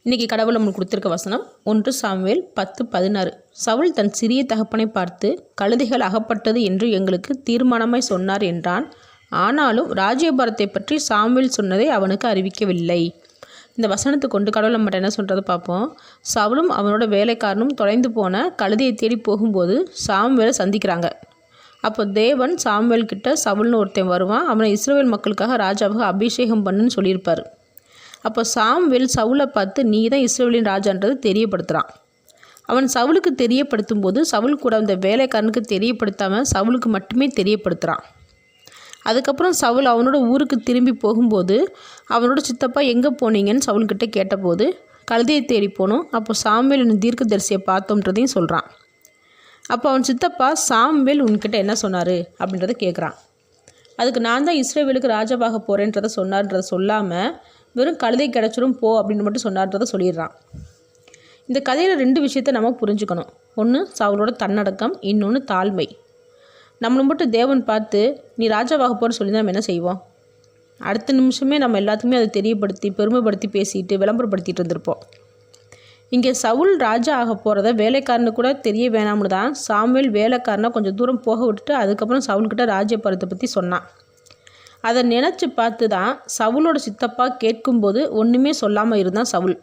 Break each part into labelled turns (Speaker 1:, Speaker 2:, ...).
Speaker 1: இன்றைக்கி கடவுள் நம்மளுக்கு கொடுத்துருக்க வசனம் 1 சாமுவேல் 10:16. சவுல் தன் சிறிய தகப்பனை பார்த்து, கழுதைகள் அகப்பட்டது என்று எங்களுக்கு தீர்மானமாய் சொன்னார் என்றான். ஆனாலும் ராஜ்யபாரத்தை பற்றி சாமுவேல் சொன்னதை அவனுக்கு அறிவிக்கவில்லை. இந்த வசனத்தை கொண்டு கடவுள் நம்மகிட்ட என்ன சொல்கிறத பார்ப்போம். சவுலும் அவனோட வேலைக்காரனும் தொலைந்து போன கழுதையை தேடி போகும்போது சாமுவேலை சந்திக்கிறாங்க. அப்போ தேவன் சாமுவேல் கிட்ட சவுல்னு ஒருத்தன் வருவான், அவனை இஸ்ரவேல் மக்களுக்காக ராஜாவாக அபிஷேகம் பண்ணுன்னு சொல்லியிருப்பார். அப்போ சாமுவேல் சவுலை பார்த்து நீ தான் இஸ்ரவேலின் ராஜான்றது தெரியப்படுத்துகிறான். அவன் சவுலுக்கு தெரியப்படுத்தும் போது சவுல் கூட அந்த வேலைக்காரனுக்கு தெரியப்படுத்தாமல் சவுலுக்கு மட்டுமே தெரியப்படுத்துகிறான். அதுக்கப்புறம் சவுல் அவனோட ஊருக்கு திரும்பி போகும்போது அவனோட சித்தப்பா எங்கே போனீங்கன்னு சவுல்கிட்ட கேட்டபோது கழுதையை தேடி போனோம், அப்போ சாமுவேல் தீர்க்கதரிசியை பார்த்தோன்றதையும் சொல்கிறான். அப்போ அவன் சித்தப்பா சாமுவேல் உன்கிட்ட என்ன சொன்னார் அப்படின்றத கேட்குறான். அதுக்கு நான் தான் இஸ்ரவேலுக்கு ராஜாவாக போகிறேன்றதை சொன்னார்ன்றதை சொல்லாமல் வெறும் கழுதை கிடச்சிரும் போ அப்படின்னு மட்டும் சொன்னார்ன்றதை சொல்லிடுறான். இந்த கதையில் 2 விஷயத்தை நம்ம புரிஞ்சுக்கணும். ஒன்று சவுலோட தன்னடக்கம், இன்னொன்று தாழ்மை. நம்மளை மட்டும் தேவன் பார்த்து நீ ராஜாவாக போகிற சொல்லி தான் நம்ம என்ன செய்வோம்? அடுத்த நிமிஷமே நம்ம எல்லாத்துக்குமே அதை தெரியப்படுத்தி பெருமைப்படுத்தி பேசிட்டு விளம்பரப்படுத்திட்டு இருந்திருப்போம். இங்கே சவுல் ராஜா ஆக போகிறத வேலைக்காரனு கூட தெரிய வேணாம்னு தான் சாமுவேல் வேலைக்காரனை கொஞ்சம் தூரம் போக விட்டுட்டு அதுக்கப்புறம் சவுல்கிட்ட ராஜ்யபாரத்தை பற்றி சொன்னான். அதை நினச்சி பார்த்து தான் சவுலோட சித்தப்பா கேட்கும்போது ஒன்றுமே சொல்லாமல் இருந்தான் சவுல்.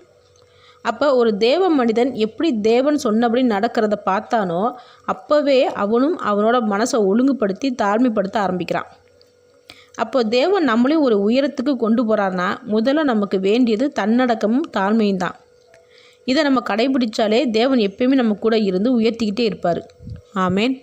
Speaker 1: அப்போ ஒரு தேவ மனிதன் எப்படி தேவன் சொன்னபடி நடக்கிறத பார்த்தானோ அப்போவே அவனும் அவனோட மனசை ஒழுங்குபடுத்தி தாழ்மைப்படுத்த ஆரம்பிக்கிறான். அப்போ தேவன் நம்மளையும் ஒரு உயரத்துக்கு கொண்டு போகிறாருன்னா முதல்ல நமக்கு வேண்டியது தன்னடக்கமும் தாழ்மையும் தான். இதை நம்ம கடைபிடிச்சாலே தேவன் எப்பயுமே நம்ம கூட இருந்து உயர்த்திக்கிட்டே இருப்பார். ஆமேன்.